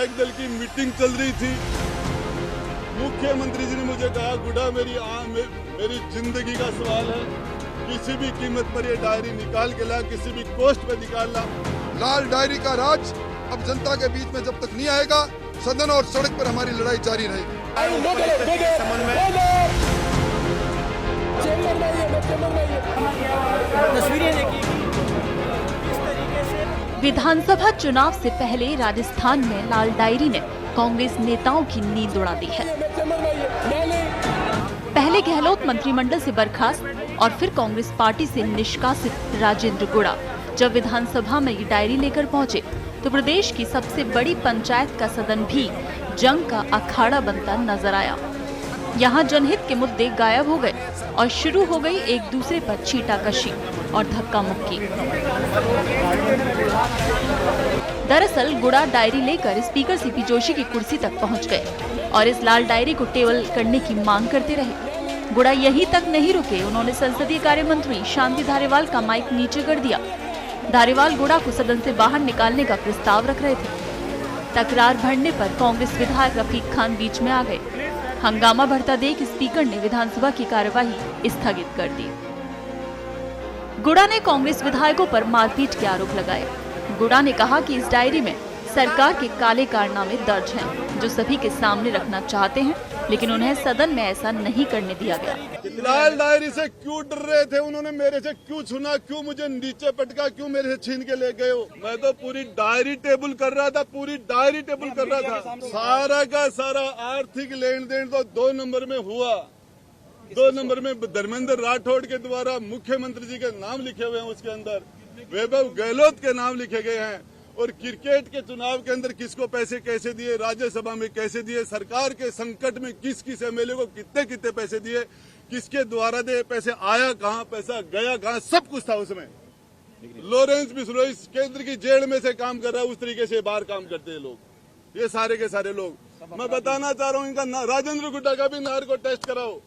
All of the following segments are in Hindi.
विधायक दल की मीटिंग चल रही थी। मुख्यमंत्री जी ने मुझे कहा, गुड़ा मेरी जिंदगी का सवाल है, किसी भी कीमत पर ये डायरी निकाल के ला, किसी भी कॉस्ट पे निकाल ला। लाल डायरी का राज अब जनता के बीच में जब तक नहीं आएगा, सदन और सड़क पर हमारी लड़ाई जारी रहेगी। विधानसभा चुनाव से पहले राजस्थान में लाल डायरी ने कांग्रेस नेताओं की नींद उड़ा दी है। पहले गहलोत मंत्रिमंडल से बर्खास्त और फिर कांग्रेस पार्टी से निष्कासित राजेंद्र गुड़ा जब विधानसभा में ये डायरी लेकर पहुंचे तो प्रदेश की सबसे बड़ी पंचायत का सदन भी जंग का अखाड़ा बनता नजर आया। यहाँ जनहित के मुद्दे गायब हो गए और शुरू हो गई एक दूसरे पर छींटाकशी और धक्का मुक्की। दरअसल गुड़ा डायरी लेकर स्पीकर सीपी जोशी की कुर्सी तक पहुंच गए और इस लाल डायरी को टेबल करने की मांग करते रहे। गुड़ा यहीं तक नहीं रुके, उन्होंने संसदीय कार्य मंत्री शांति धारीवाल का माइक नीचे कर दिया। धारीवाल गुड़ा को सदन से बाहर निकालने का प्रस्ताव रख रहे थे। तकरार बढ़ने पर कांग्रेस विधायक रफीक खान बीच में आ गए। हंगामा बढ़ता देख स्पीकर ने विधानसभा की कार्यवाही स्थगित कर दी। गुड़ा ने कांग्रेस विधायकों पर मारपीट के आरोप लगाए। गुड़ा ने कहा कि इस डायरी में सरकार के काले कारनामे दर्ज हैं, जो सभी के सामने रखना चाहते हैं, लेकिन उन्हें सदन में ऐसा नहीं करने दिया गया। लाल डायरी से क्यों डर रहे थे? उन्होंने मेरे से क्यों छुना? क्यों मुझे नीचे पटका? क्यों मेरे से छीन के ले गए हो? मैं तो पूरी डायरी टेबल कर रहा था, पूरी डायरी टेबल कर रहा था। सारा का सारा आर्थिक लेन देन तो 2 नंबर में हुआ। 2 नंबर में धर्मेंद्र राठौड़ के द्वारा मुख्यमंत्री जी के नाम लिखे हुए हैं, उसके अंदर वैभव गहलोत के नाम लिखे गए हैं। और क्रिकेट के चुनाव के अंदर किसको पैसे कैसे दिए, राज्यसभा में कैसे दिए, सरकार के संकट में किस किस एमएलए को कितने कितने पैसे दिए, किसके द्वारा दे, पैसे आया कहाँ, पैसा गया कहाँ, सब कुछ था उसमें। लॉरेंस बिश्नोई केंद्र की जेल में से काम कर रहा है, उस तरीके से बाहर काम करते हैं लोग, ये सारे के सारे लोग। मैं बताना चाह रहा हूँ, इनका राजेंद्र गुड्डा का भी नार्को टेस्ट कराओ।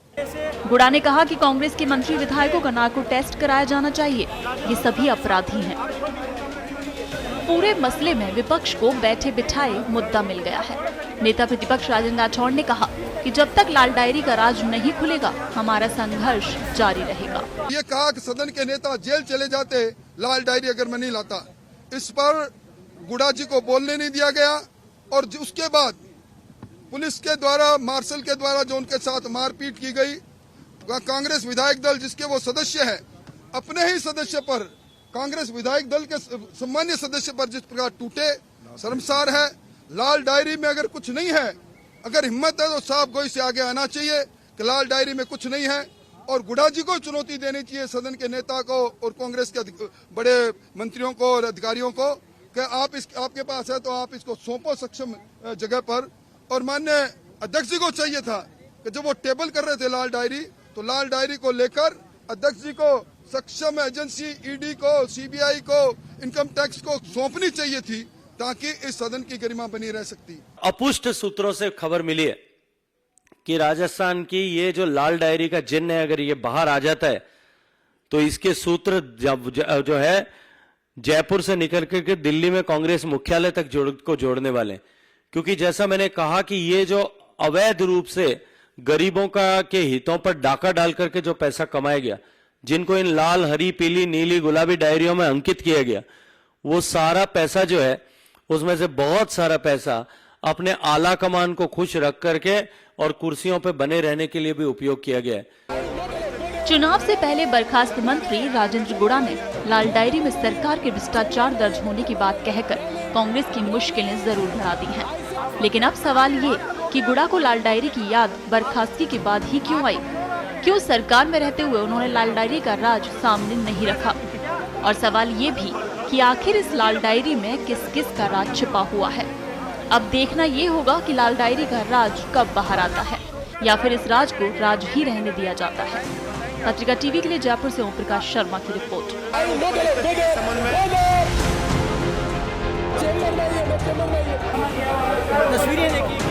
गुड़ा ने कहा कि कांग्रेस के मंत्री विधायकों का नार्को टेस्ट कराया जाना चाहिए, ये सभी अपराधी हैं। पूरे मसले में विपक्ष को बैठे बिठाए मुद्दा मिल गया है। नेता प्रतिपक्ष राजेंद्र राठौड़ ने कहा कि जब तक लाल डायरी का राज नहीं खुलेगा, हमारा संघर्ष जारी रहेगा। ये कहा कि सदन के नेता जेल चले जाते लाल डायरी अगर मैं नहीं लाता। इस पर गुड़ा जी को बोलने नहीं दिया गया और उसके बाद पुलिस के द्वारा, मार्शल के द्वारा जो उनके साथ मारपीट की गई, कांग्रेस विधायक दल जिसके वो सदस्य है, अपने ही सदस्य पर, कांग्रेस विधायक दल के सम्मान्य सदस्य पर जिस प्रकार टूटे, शर्मसार है। लाल डायरी में अगर कुछ नहीं है, अगर हिम्मत है तो साफ गोई से आगे आना चाहिए कि लाल डायरी में कुछ नहीं है और गुड़ा जी को चुनौती देनी चाहिए, सदन के नेता को और कांग्रेस के बड़े मंत्रियों को और अधिकारियों को, कि आपके पास है तो आप इसको सौंपो सक्षम जगह पर। और माननीय अध्यक्ष जी को चाहिए था कि जब वो टेबल कर रहे थे लाल डायरी, तो लाल डायरी को लेकर अध्यक्ष जी को सक्षम एजेंसी ईडी को, सीबीआई को, इनकम टैक्स को सौंपनी चाहिए थी, ताकि इस सदन की गरिमा बनी रह सकती। अपुष्ट सूत्रों से खबर मिली है कि राजस्थान की ये जो लाल डायरी का जिन्न है, अगर ये बाहर आ जाता है तो इसके सूत्र जो है जयपुर से निकल करके दिल्ली में कांग्रेस मुख्यालय तक जोड़ने वाले हैं। क्योंकि जैसा मैंने कहा कि ये जो अवैध रूप से गरीबों के हितों पर डाका डाल करके जो पैसा कमाया गया, जिनको इन लाल, हरी, पीली, नीली, गुलाबी डायरियों में अंकित किया गया, वो सारा पैसा जो है, उसमें से बहुत सारा पैसा अपने आला कमान को खुश रख करके और कुर्सियों पे बने रहने के लिए भी उपयोग किया गया है। चुनाव से पहले बर्खास्त मंत्री राजेंद्र गुड़ा ने लाल डायरी में सरकार के भ्रष्टाचार दर्ज होने की बात कहकर कांग्रेस की मुश्किलें जरूर बढ़ा दी हैं। लेकिन अब सवाल ये कि गुड़ा को लाल डायरी की याद बर्खास्तगी के बाद ही क्यों आई? क्यों सरकार में रहते हुए उन्होंने लाल डायरी का राज सामने नहीं रखा? और सवाल ये भी कि आखिर इस लाल डायरी में किस किस का राज छिपा हुआ है? अब देखना ये होगा कि लाल डायरी का राज कब बाहर आता है या फिर इस राज को राज ही रहने दिया जाता है। पत्रिका टीवी के लिए जयपुर से ओम प्रकाश शर्मा की रिपोर्ट। तस्वीरें देखिए।